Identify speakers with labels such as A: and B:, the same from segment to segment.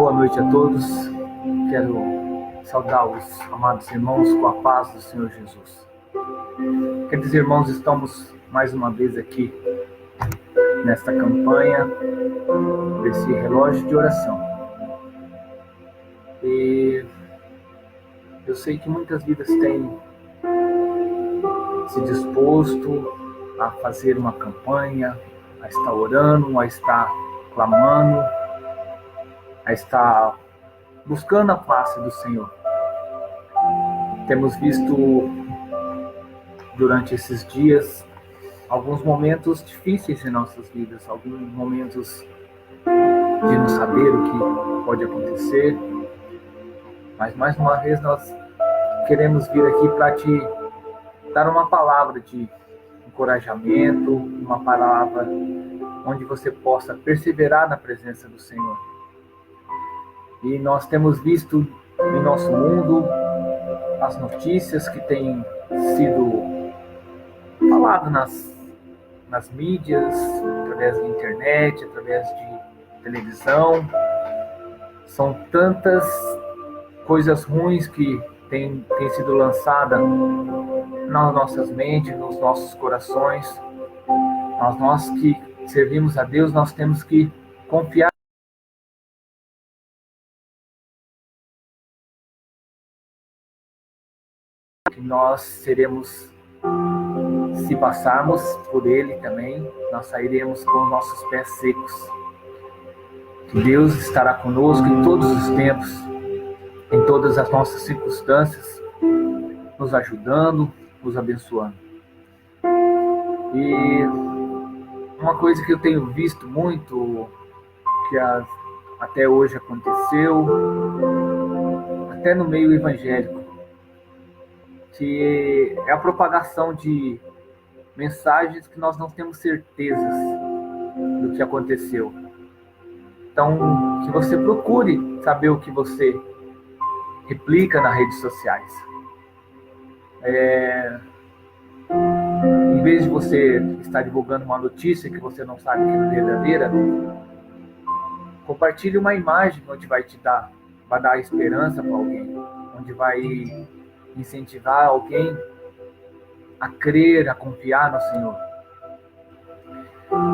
A: Boa noite a todos. Quero saudar os amados irmãos com a paz do Senhor Jesus. Queridos irmãos, estamos mais uma vez aqui nesta campanha desse relógio de oração. E eu sei que muitas vidas têm se disposto a fazer uma campanha, a estar orando, a estar clamando, a estar buscando a face do Senhor. Temos visto durante esses dias alguns momentos difíceis em nossas vidas, alguns momentos de não saber o que pode acontecer, mas mais uma vez nós queremos vir aqui para te dar uma palavra de encorajamento, uma palavra onde você possa perseverar na presença do Senhor. E nós temos visto em nosso mundo as notícias que têm sido faladas nas mídias, através da internet, através de televisão. São tantas coisas ruins que têm sido lançadas nas nossas mentes, nos nossos corações. Nós que servimos a Deus, nós temos que confiar que nós seremos, se passarmos por Ele também, nós sairemos com os nossos pés secos. Que Deus estará conosco em todos os tempos, em todas as nossas circunstâncias, nos ajudando, nos abençoando. E uma coisa que eu tenho visto muito, que até hoje aconteceu, até no meio evangélico, que é a propagação de mensagens que nós não temos certezas do que aconteceu. Então, que você procure saber o que você replica nas redes sociais. Em vez de você estar divulgando uma notícia que você não sabe que é verdadeira, compartilhe uma imagem onde vai dar esperança para alguém, onde vai incentivar alguém a crer, a confiar no Senhor.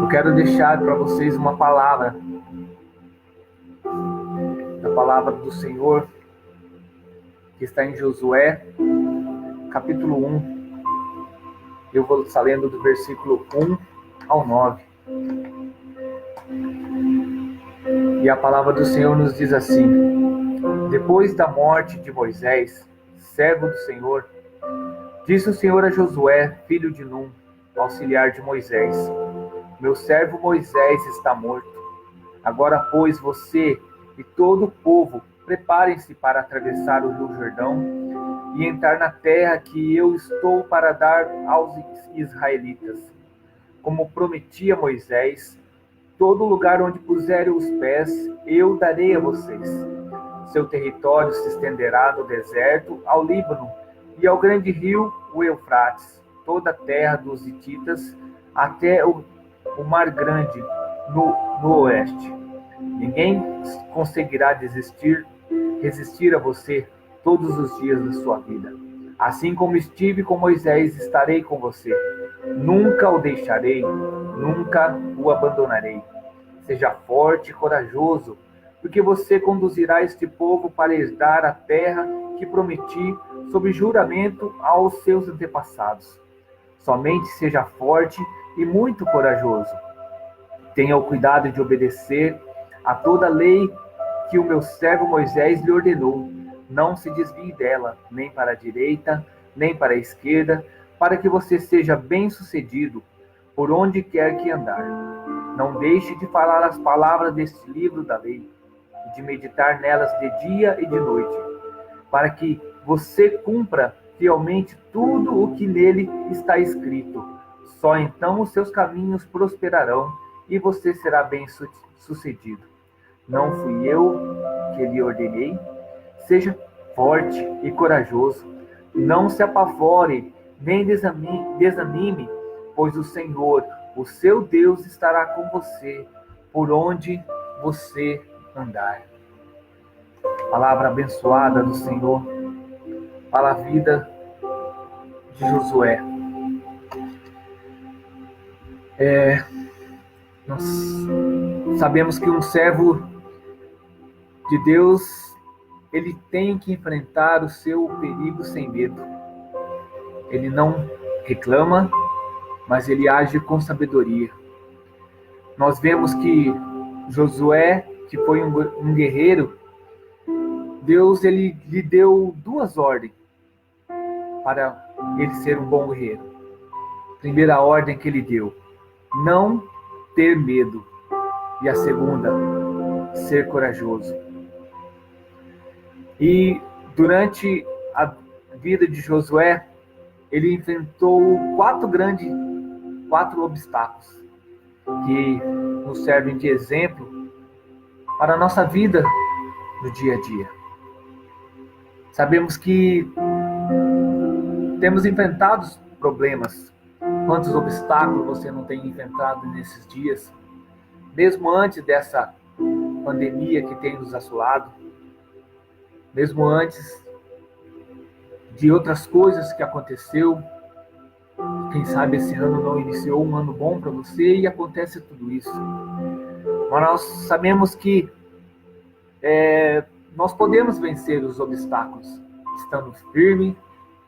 A: Eu quero deixar para vocês uma palavra, a palavra do Senhor, que está em Josué, capítulo 1. Eu vou estar lendo do versículo 1 ao 9. E a palavra do Senhor nos diz assim: Depois da morte de Moisés, servo do Senhor, disse o Senhor a Josué, filho de Num, auxiliar de Moisés: Meu servo Moisés está morto. Agora, pois, você e todo o povo preparem-se para atravessar o Rio Jordão e entrar na terra que eu estou para dar aos israelitas. Como prometi a Moisés, todo lugar onde puserem os pés, eu darei a vocês. Seu território se estenderá do deserto ao Líbano e ao grande rio, o Eufrates, toda a terra dos hititas, até o mar grande no oeste. Ninguém conseguirá resistir a você todos os dias da sua vida. Assim como estive com Moisés, estarei com você. Nunca o deixarei, nunca o abandonarei. Seja forte e corajoso, porque você conduzirá este povo para herdar a terra que prometi sob juramento aos seus antepassados. Somente seja forte e muito corajoso. Tenha o cuidado de obedecer a toda a lei que o meu servo Moisés lhe ordenou. Não se desvie dela, nem para a direita, nem para a esquerda, para que você seja bem-sucedido por onde quer que andar. Não deixe de falar as palavras deste livro da lei, e de meditar nelas de dia e de noite, para que você cumpra fielmente tudo o que nele está escrito. Só então os seus caminhos prosperarão e você será bem-sucedido. Não fui eu que lhe ordenei? Seja forte e corajoso. Não se apavore, nem desanime, pois o Senhor, o seu Deus, estará com você por onde você andar. palavra abençoada do Senhor para a vida de Josué. Nós sabemos que um servo de Deus, ele tem que enfrentar o seu perigo sem medo. Ele não reclama, mas ele age com sabedoria. Nós vemos que Josué, que foi um guerreiro, Deus ele lhe deu duas ordens para ele ser um bom guerreiro. Primeira ordem que ele deu: não ter medo. E a segunda, ser corajoso. E durante a vida de Josué, ele enfrentou quatro obstáculos que nos servem de exemplo para a nossa vida no dia a dia. Sabemos que temos enfrentado problemas. Quantos obstáculos você não tem enfrentado nesses dias? Mesmo antes dessa pandemia que tem nos assolado, mesmo antes de outras coisas que aconteceu, quem sabe esse ano não iniciou um ano bom para você e acontece tudo isso. Mas nós sabemos que nós podemos vencer os obstáculos, estando firme,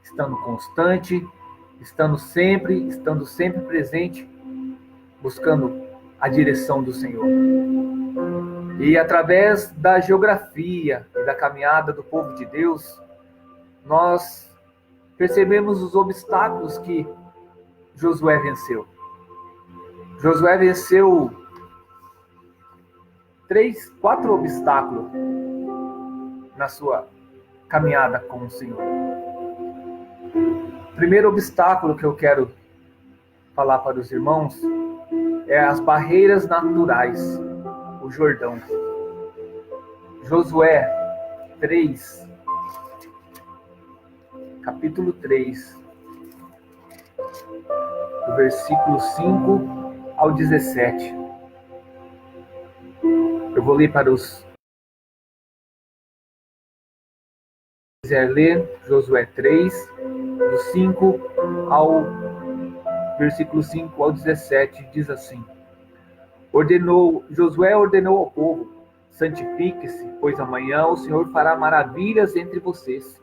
A: estando constante, estando sempre presente, buscando a direção do Senhor. E através da geografia e da caminhada do povo de Deus, nós percebemos os obstáculos que Josué venceu. Josué venceu 4 obstáculos na sua caminhada com o Senhor. O primeiro obstáculo que eu quero falar para os irmãos é as barreiras naturais, o Jordão. Josué 3, capítulo 3, do versículo 5 ao 17. Eu vou ler para os que quiser ler, Josué 3, do 5 ao versículo 5 ao 17, diz assim: Josué ordenou ao povo: santifique-se, pois amanhã o Senhor fará maravilhas entre vocês.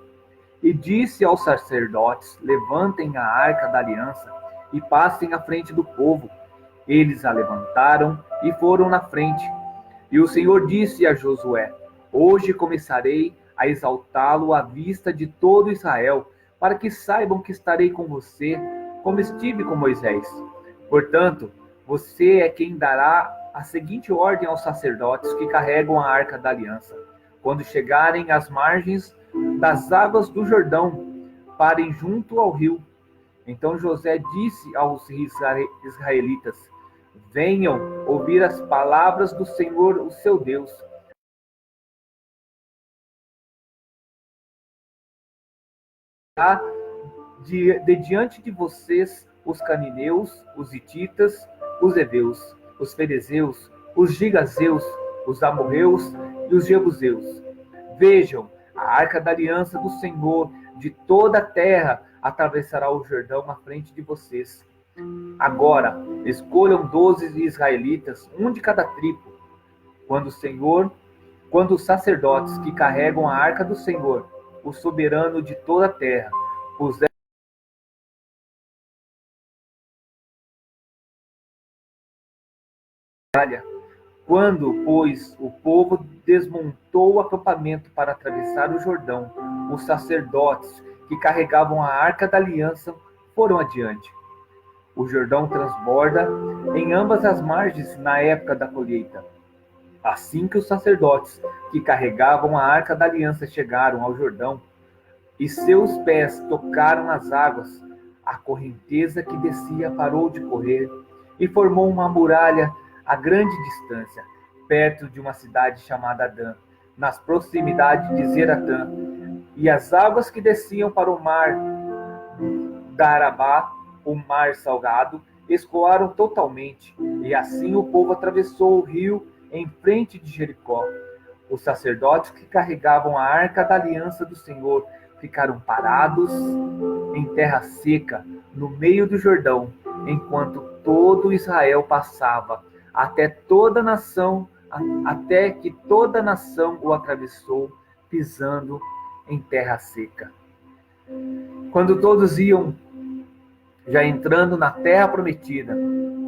A: E disse aos sacerdotes: levantem a arca da aliança e passem à frente do povo. Eles a levantaram e foram na frente. E o Senhor disse a Josué: hoje começarei a exaltá-lo à vista de todo Israel, para que saibam que estarei com você, como estive com Moisés. Portanto, você é quem dará a seguinte ordem aos sacerdotes que carregam a arca da aliança: quando chegarem às margens das águas do Jordão, parem junto ao rio. Então Josué disse aos israelitas: venham ouvir as palavras do Senhor, o seu Deus. De diante de vocês os cananeus, os hititas, os heveus, os ferezeus, os gigazeus, os amorreus e os jebuseus. Vejam, a arca da aliança do Senhor de toda a terra atravessará o Jordão à frente de vocês. Agora, escolham 12 israelitas, um de cada tribo. Quando os sacerdotes que carregam a arca do Senhor, o soberano de toda a terra, puserem quando, pois, o povo desmontou o acampamento para atravessar o Jordão, os sacerdotes que carregavam a arca da aliança foram adiante. O Jordão transborda em ambas as margens na época da colheita. Assim que os sacerdotes que carregavam a arca da aliança chegaram ao Jordão e seus pés tocaram as águas, a correnteza que descia parou de correr e formou uma muralha a grande distância, perto de uma cidade chamada Adã, nas proximidades de Zeratã. E as águas que desciam para o mar da Arabá, o mar salgado, escoaram totalmente, e assim o povo atravessou o rio em frente de Jericó. Os sacerdotes que carregavam a arca da aliança do Senhor ficaram parados em terra seca, no meio do Jordão, enquanto todo Israel passava, até que toda a nação o atravessou, pisando em terra seca. Quando todos iam já entrando na terra prometida,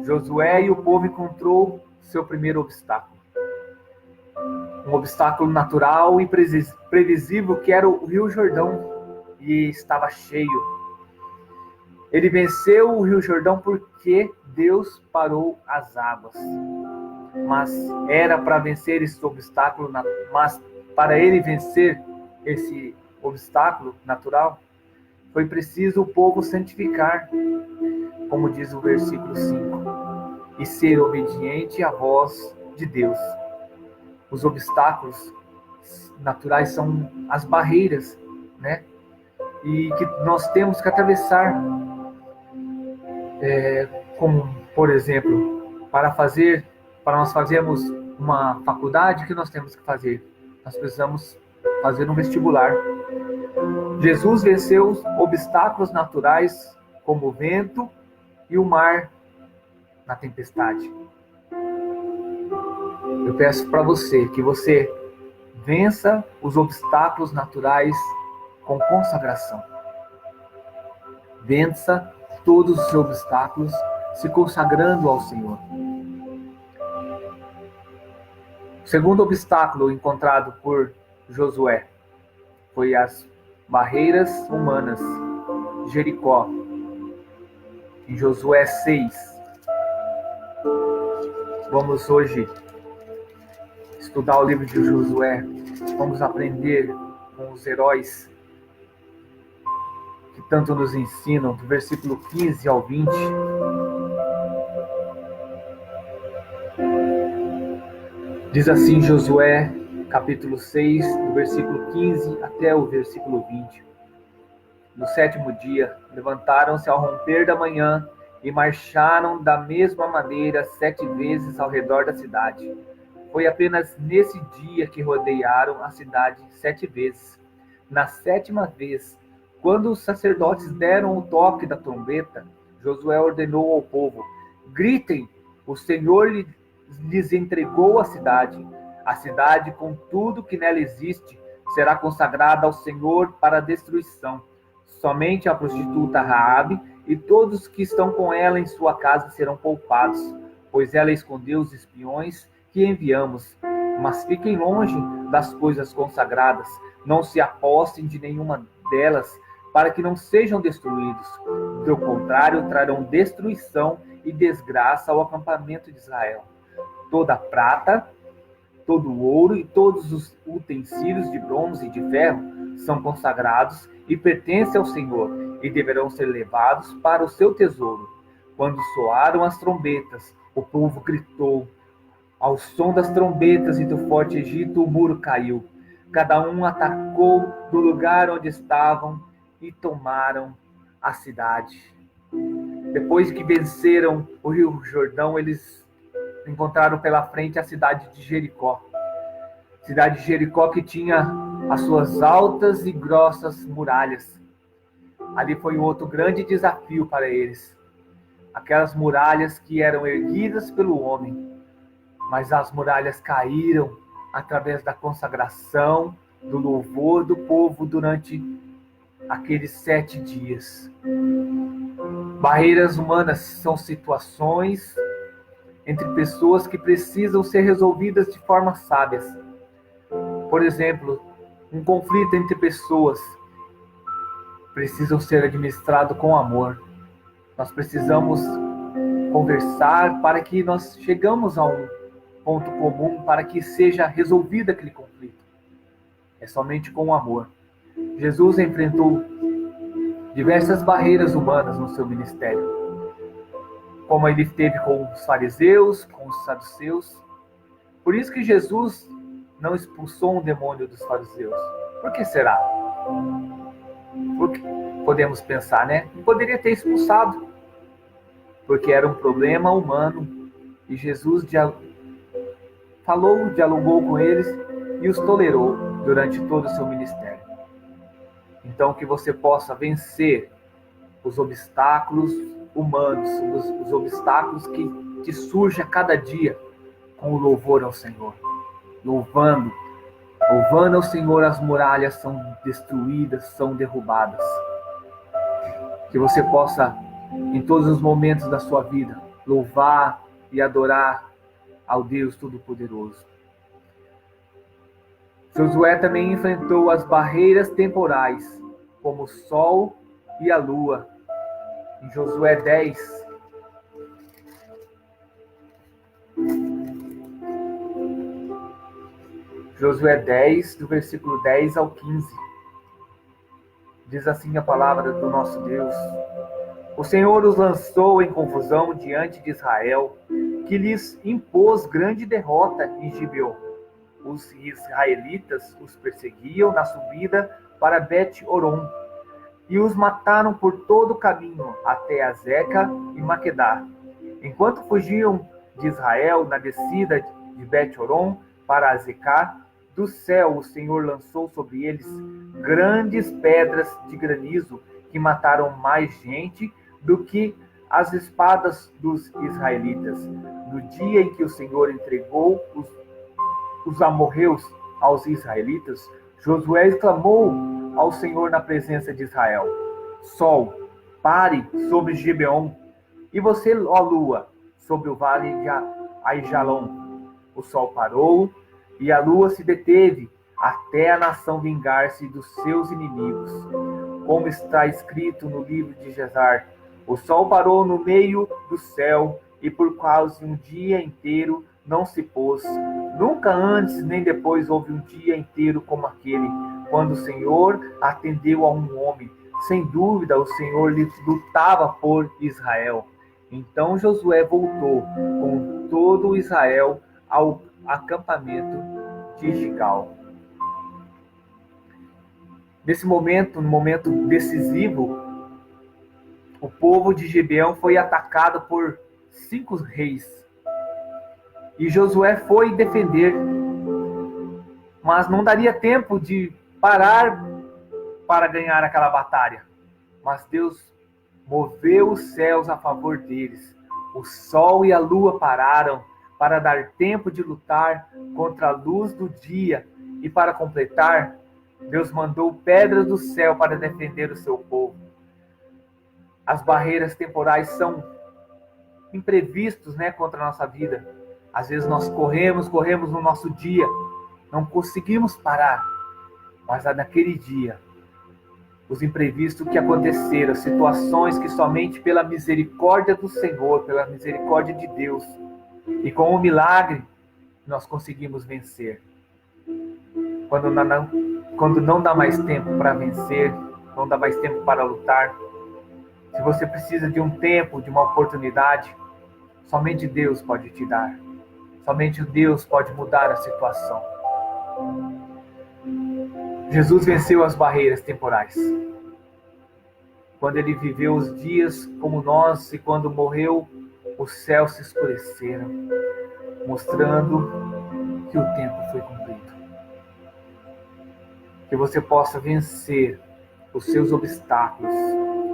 A: Josué e o povo encontrou seu primeiro obstáculo. Um obstáculo natural e previsível, que era o Rio Jordão, e estava cheio. Ele venceu o Rio Jordão porque Deus parou as águas. Mas era para vencer esse obstáculo, mas para ele vencer esse obstáculo natural, foi preciso o povo santificar, como diz o versículo 5, e ser obediente à voz de Deus. Os obstáculos naturais são as barreiras, né? E que nós temos que atravessar. Como, por exemplo, para nós fazermos uma faculdade, o que nós temos que fazer? Nós precisamos fazer um vestibular. Jesus venceu os obstáculos naturais, como o vento e o mar na tempestade. Eu peço para você que você vença os obstáculos naturais com consagração. Vença todos os obstáculos se consagrando ao Senhor. O segundo obstáculo encontrado por Josué foi as barreiras humanas, Jericó, em Josué 6. Vamos hoje estudar o livro de Josué. Vamos aprender com os heróis que tanto nos ensinam, do versículo 15 ao 20. Diz assim Josué, capítulo 6, do versículo 15 até o versículo 20. No 7º dia, levantaram-se ao romper da manhã e marcharam da mesma maneira 7 vezes ao redor da cidade. Foi apenas nesse dia que rodearam a cidade 7 vezes. Na 7ª vez, quando os sacerdotes deram o toque da trombeta, Josué ordenou ao povo: gritem, o Senhor lhes entregou a cidade. A cidade, com tudo que nela existe, será consagrada ao Senhor para a destruição. Somente a prostituta Raabe e todos que estão com ela em sua casa serão poupados, pois ela escondeu os espiões que enviamos. Mas fiquem longe das coisas consagradas, não se apossem de nenhuma delas, para que não sejam destruídos. Do contrário, trarão destruição e desgraça ao acampamento de Israel. Toda a prata, todo o ouro e todos os utensílios de bronze e de ferro são consagrados e pertencem ao Senhor, e deverão ser levados para o seu tesouro. Quando soaram as trombetas, o povo gritou. Ao som das trombetas e do forte Egito, o muro caiu. Cada um atacou do lugar onde estavam e tomaram a cidade. Depois que venceram o Rio Jordão, eles encontraram pela frente a cidade de Jericó. Cidade de Jericó que tinha as suas altas e grossas muralhas. Ali foi um outro grande desafio para eles. Aquelas muralhas que eram erguidas pelo homem, mas as muralhas caíram através da consagração, do louvor do povo durante aqueles 7 dias. Barreiras humanas são situações entre pessoas que precisam ser resolvidas de forma sábias. Por exemplo, um conflito entre pessoas precisam ser administrado com amor. Nós precisamos conversar para que nós chegamos a um ponto comum para que seja resolvido aquele conflito. É somente com o amor. Jesus enfrentou diversas barreiras humanas no seu ministério, como ele teve com os fariseus, com os saduceus. Por isso que Jesus não expulsou um demônio dos fariseus. Por que será? Porque podemos pensar, né? Poderia ter expulsado, porque era um problema humano, e Jesus falou, dialogou com eles e os tolerou durante todo o seu ministério. Então, que você possa vencer os obstáculos humanos, os obstáculos que te surgem a cada dia, com o louvor ao Senhor. Louvando ao Senhor, as muralhas são destruídas, são derrubadas. Que você possa, em todos os momentos da sua vida, louvar e adorar ao Deus Todo-Poderoso. Josué também enfrentou as barreiras temporais, como o sol e a lua. Em Josué 10, do versículo 10 ao 15, diz assim a palavra do nosso Deus: O Senhor os lançou em confusão diante de Israel, que lhes impôs grande derrota em Gibeon. Os israelitas os perseguiam na subida para Bet-Horon, e os mataram por todo o caminho até Azeca e Maquedá. Enquanto fugiam de Israel na descida de Bet-Horon para Azeca, do céu o Senhor lançou sobre eles grandes pedras de granizo que mataram mais gente do que as espadas dos israelitas. No dia em que o Senhor entregou os amorreus aos israelitas, Josué exclamou ao Senhor na presença de Israel: Sol, pare sobre Gibeon, e você, ó lua, sobre o vale de Aijalon. O sol parou e a lua se deteve, até a nação vingar-se dos seus inimigos. Como está escrito no livro de Jesar: o sol parou no meio do céu, e por quase um dia inteiro não se pôs. Nunca antes nem depois houve um dia inteiro como aquele, quando o Senhor atendeu a um homem. Sem dúvida, o Senhor lutava por Israel. Então Josué voltou com todo Israel ao acampamento de Gigal. Nesse momento, no momento decisivo, o povo de Gibeão foi atacado por 5 reis. E Josué foi defender, mas não daria tempo de parar para ganhar aquela batalha. Mas Deus moveu os céus a favor deles. O sol e a lua pararam para dar tempo de lutar contra a luz do dia. E para completar, Deus mandou pedras do céu para defender o seu povo. As barreiras temporais são imprevistos, contra a nossa vida. Às vezes nós corremos no nosso dia, não conseguimos parar. Mas naquele dia, os imprevistos que aconteceram, situações que somente pela misericórdia do Senhor, pela misericórdia de Deus, e com o milagre, nós conseguimos vencer. Quando não dá mais tempo para vencer, não dá mais tempo para lutar, se você precisa de um tempo, de uma oportunidade, somente Deus pode te dar. Somente Deus pode mudar a situação. Jesus venceu as barreiras temporais. Quando ele viveu os dias como nós, e quando morreu, os céus se escureceram, mostrando que o tempo foi cumprido. Que você possa vencer os seus obstáculos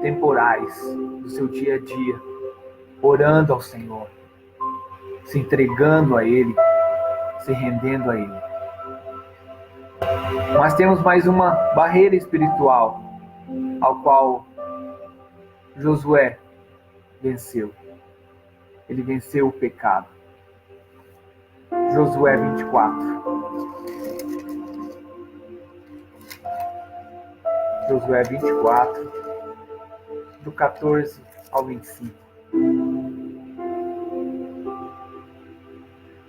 A: temporais do seu dia a dia, orando ao Senhor, se entregando a Ele, se rendendo a Ele. Mas temos mais uma barreira espiritual, ao qual Josué venceu. Ele venceu o pecado. Josué 24. Josué 24, do 14 ao 25.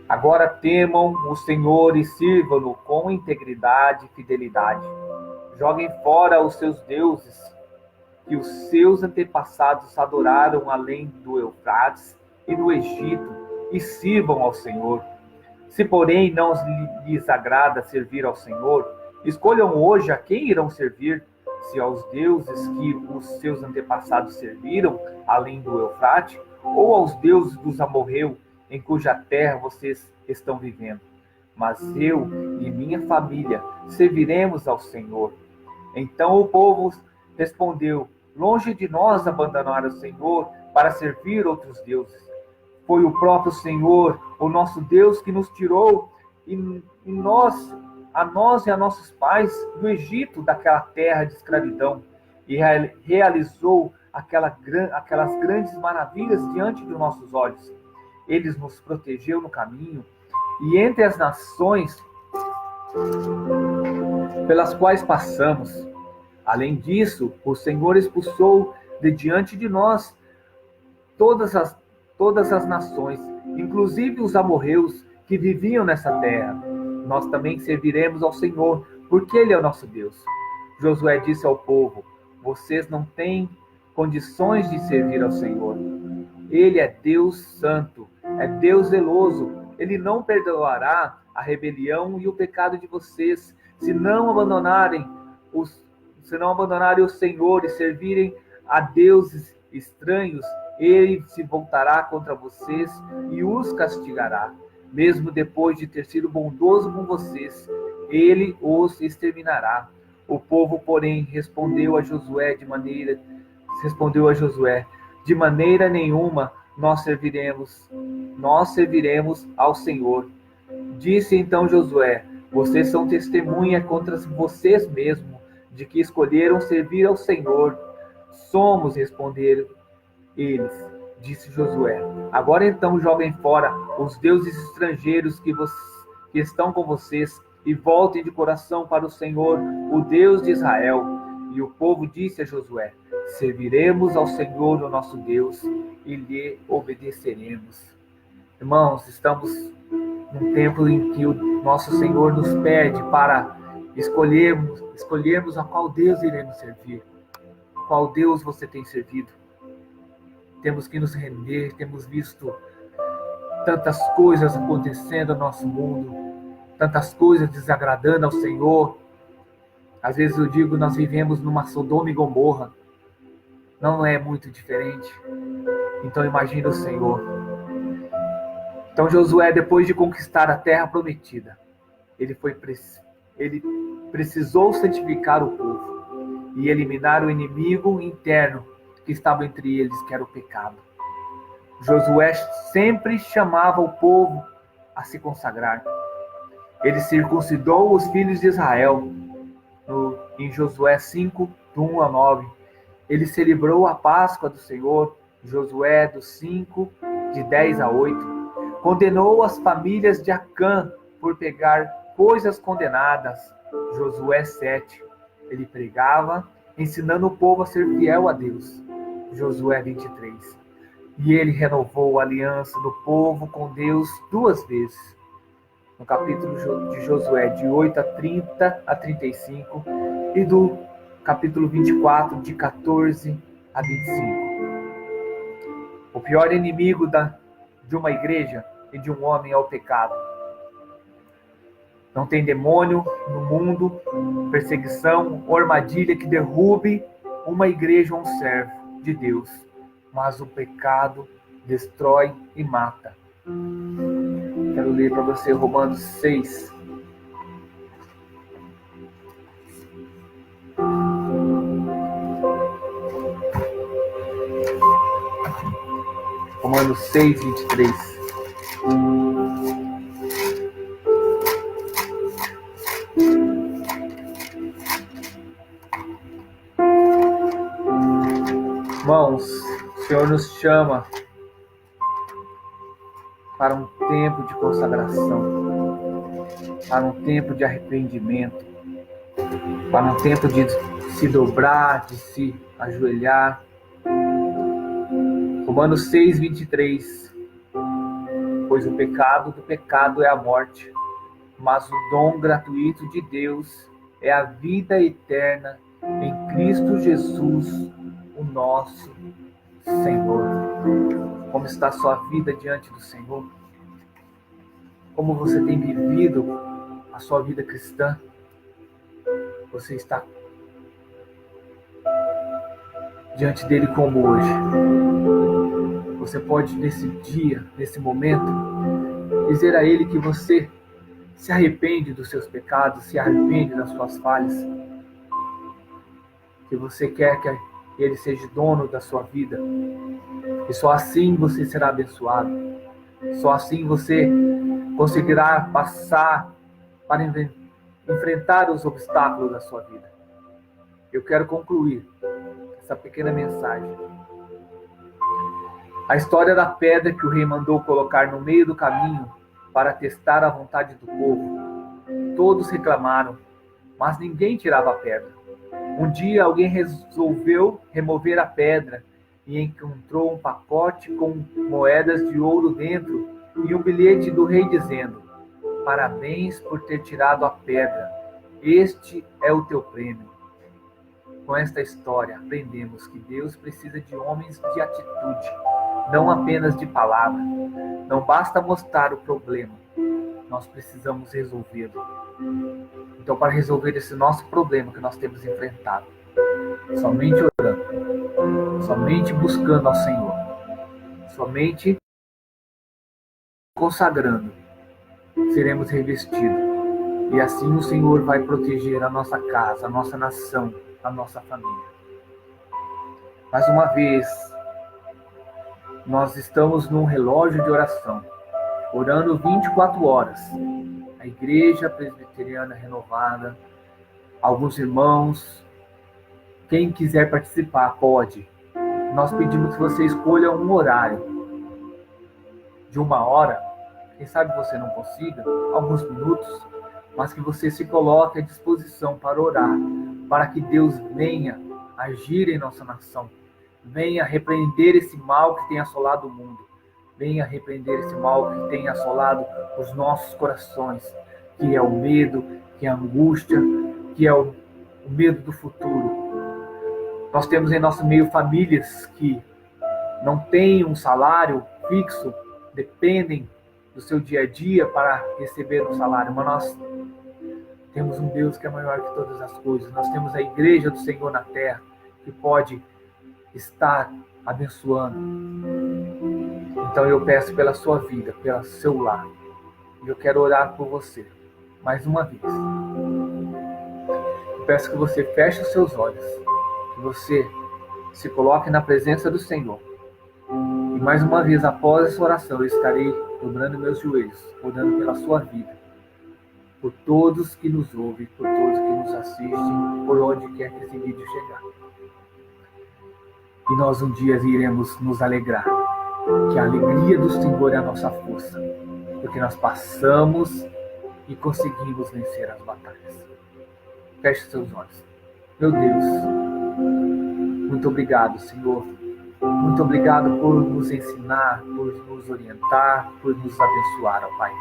A: Agora temam o Senhor e sirvam-no com integridade e fidelidade. Joguem fora os seus deuses, que os seus antepassados adoraram além do Eufrates e do Egito, e sirvam ao Senhor. Se, porém, não lhes agrada servir ao Senhor, escolham hoje a quem irão servir, se aos deuses que os seus antepassados serviram, além do Eufrate, ou aos deuses dos amorreus, em cuja terra vocês estão vivendo. mas eu e minha família serviremos ao Senhor. Então o povo respondeu: longe de nós abandonar o Senhor para servir outros deuses. Foi o próprio Senhor, o nosso Deus, que nos tirou a nós e a nossos pais do Egito, daquela terra de escravidão, e realizou aquelas grandes maravilhas diante dos nossos olhos. Ele nos protegeu no caminho e entre as nações pelas quais passamos. Além disso, o Senhor expulsou de diante de nós todas as nações, inclusive os amorreus que viviam nessa terra. Nós também serviremos ao Senhor, porque Ele é o nosso Deus. Josué disse ao povo: vocês não têm condições de servir ao Senhor. Ele é Deus santo, é Deus zeloso. Ele não perdoará a rebelião e o pecado de vocês, se não abandonarem o Senhor e servirem a deuses estranhos. Ele se voltará contra vocês e os castigará. Mesmo depois de ter sido bondoso com vocês, ele os exterminará. O povo, porém, respondeu a Josué: de maneira nenhuma nós serviremos ao Senhor. Disse então Josué: vocês são testemunha contra vocês mesmos de que escolheram servir ao Senhor. Somos, responderam eles. Disse Josué: agora então joguem fora os deuses estrangeiros que estão com vocês e voltem de coração para o Senhor, o Deus de Israel. E o povo disse a Josué: serviremos ao Senhor, o nosso Deus, e lhe obedeceremos. Irmãos, estamos num tempo em que o nosso Senhor nos pede para escolhermos a qual Deus iremos servir. Qual Deus você tem servido? Temos que nos render. Temos visto tantas coisas acontecendo no nosso mundo, tantas coisas desagradando ao Senhor. Às vezes eu digo, nós vivemos numa Sodoma e Gomorra. Não é muito diferente. Então imagina o Senhor. Então Josué, depois de conquistar a terra prometida, ele precisou santificar o povo e eliminar o inimigo interno que estava entre eles, que era o pecado. Josué sempre chamava o povo a se consagrar. Ele circuncidou os filhos de Israel. Em Josué 5, do 1 a 9. Ele celebrou a Páscoa do Senhor. Josué do 5, de 10 a 8. Condenou as famílias de Acã por pegar coisas condenadas. Josué 7. Ele pregava, ensinando o povo a ser fiel a Deus. Josué 23. E ele renovou a aliança do povo com Deus 2 vezes. No capítulo de Josué, de 8 a 30 a 35, e do capítulo 24, de 14 a 25. O pior inimigo de uma igreja e de um homem é o pecado. Não tem demônio no mundo, perseguição ou armadilha que derrube uma igreja ou um servo de Deus, mas o pecado destrói e mata. Quero ler para você Romanos 6. Romanos 6, 23. Irmãos, o Senhor nos chama para um tempo de consagração, para um tempo de arrependimento, para um tempo de se dobrar, de se ajoelhar. Romanos 6, 23. Pois o pecado do pecado é a morte, mas o dom gratuito de Deus é a vida eterna em Cristo Jesus, o nosso Senhor. Como está a sua vida diante do Senhor? Como você tem vivido a sua vida cristã? Você está diante dele como hoje? Você pode, nesse dia, nesse momento, dizer a ele que você se arrepende dos seus pecados, se arrepende das suas falhas, que você quer que Ele seja dono da sua vida, e só assim você será abençoado, só assim você conseguirá passar para enfrentar os obstáculos da sua vida. Eu quero concluir essa pequena mensagem. A história da pedra que o rei mandou colocar no meio do caminho para testar a vontade do povo. Todos reclamaram, mas ninguém tirava a pedra. Um dia alguém resolveu remover a pedra e encontrou um pacote com moedas de ouro dentro e um bilhete do rei dizendo: parabéns por ter tirado a pedra, este é o teu prêmio. Com esta história aprendemos que Deus precisa de homens de atitude, não apenas de palavra. Não basta mostrar o problema, nós precisamos resolvê-lo. Então, para resolver esse nosso problema que nós temos enfrentado, somente orando, somente buscando ao Senhor, somente consagrando, seremos revestidos. E assim o Senhor vai proteger a nossa casa, a nossa nação, a nossa família. Mais uma vez, nós estamos num relógio de oração, orando 24 horas. A Igreja Presbiteriana Renovada, alguns irmãos, quem quiser participar, pode. Nós pedimos que você escolha um horário de 1 hora, quem sabe você não consiga, alguns minutos, mas que você se coloque à disposição para orar, para que Deus venha agir em nossa nação, venha repreender esse mal que tem assolado o mundo, venha repreender esse mal que tem assolado os nossos corações, que é o medo, que é a angústia, que é o medo do futuro. Nós temos em nosso meio famílias que não têm um salário fixo, dependem do seu dia a dia para receber um salário, mas nós temos um Deus que é maior que todas as coisas. Nós temos a Igreja do Senhor na terra, que pode estar abençoando. Então eu peço pela sua vida, pelo seu lar. E eu quero orar por você, mais uma vez. Eu peço que você feche os seus olhos, que você se coloque na presença do Senhor. E mais uma vez, após essa oração, eu estarei dobrando meus joelhos, orando pela sua vida, por todos que nos ouvem, por todos que nos assistem, por onde quer que esse vídeo chegar. E nós um dia iremos nos alegrar, que a alegria do Senhor é a nossa força, porque nós passamos e conseguimos vencer as batalhas. Feche seus olhos. Meu Deus, muito obrigado, Senhor. Muito obrigado por nos ensinar, por nos orientar, por nos abençoar, ó Pai.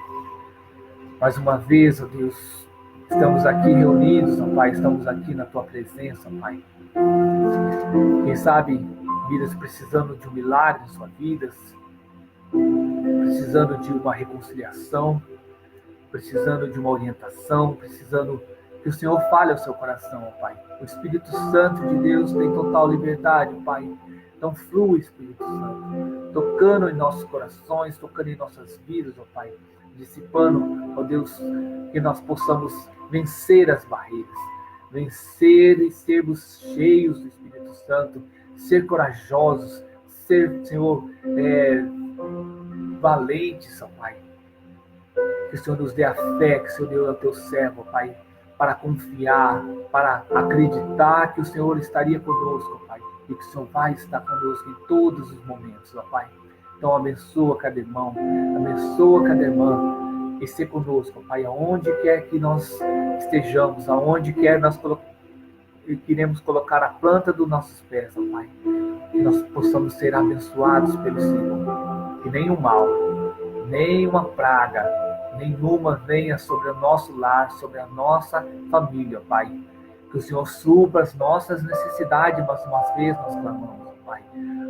A: Mais uma vez, ó Deus, estamos aqui reunidos, ó Pai, estamos aqui na Tua presença, ó Pai. Quem sabe, vidas precisando de um milagre em suas vidas, precisando de uma reconciliação, precisando de uma orientação, precisando que o Senhor fale ao seu coração, ó Pai. O Espírito Santo de Deus tem total liberdade, ó Pai. Então flui, Espírito Santo, tocando em nossos corações, tocando em nossas vidas, ó Pai, dissipando, ó Deus, que nós possamos vencer as barreiras, vencer e sermos cheios do Espírito Santo, ser corajosos, ser, Senhor, valentes, ó Pai. Que o Senhor nos dê a fé, que o Senhor dê ao teu servo, ó Pai, para confiar, para acreditar que o Senhor estaria conosco, ó Pai. E que o Senhor vai estar conosco em todos os momentos, ó Pai. Então abençoa cada irmão, abençoa cada irmã, e ser conosco, ó Pai, aonde quer que nós estejamos, aonde quer nós queremos colocar a planta dos nossos pés, ó Pai. Que nós possamos ser abençoados pelo Senhor. Que nenhum mal, nenhuma praga, nenhuma venha sobre o nosso lar, sobre a nossa família, ó Pai. Que o Senhor supra as nossas necessidades, mas uma vez nós clamamos, ó Pai.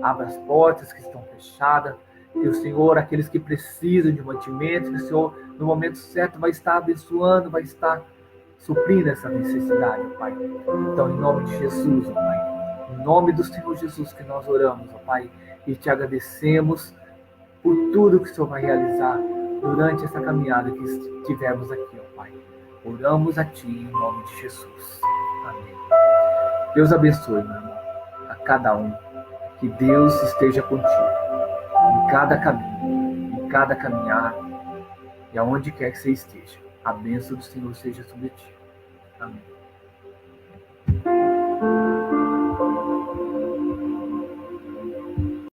A: Abra as portas que estão fechadas, que o Senhor, aqueles que precisam de mantimento, que o Senhor, no momento certo, vai estar abençoando, vai estar suprindo essa necessidade, ó Pai. Então, em nome de Jesus, ó Pai, em nome do Senhor Jesus que nós oramos, ó Pai, e te agradecemos por tudo que o Senhor vai realizar, durante essa caminhada que estivermos aqui, ó Pai. Oramos a Ti em nome de Jesus. Amém. Deus abençoe, meu irmão, a cada um. Que Deus esteja contigo em cada caminho, em cada caminhar e aonde quer que você esteja. A bênção do Senhor seja sobre ti. Amém.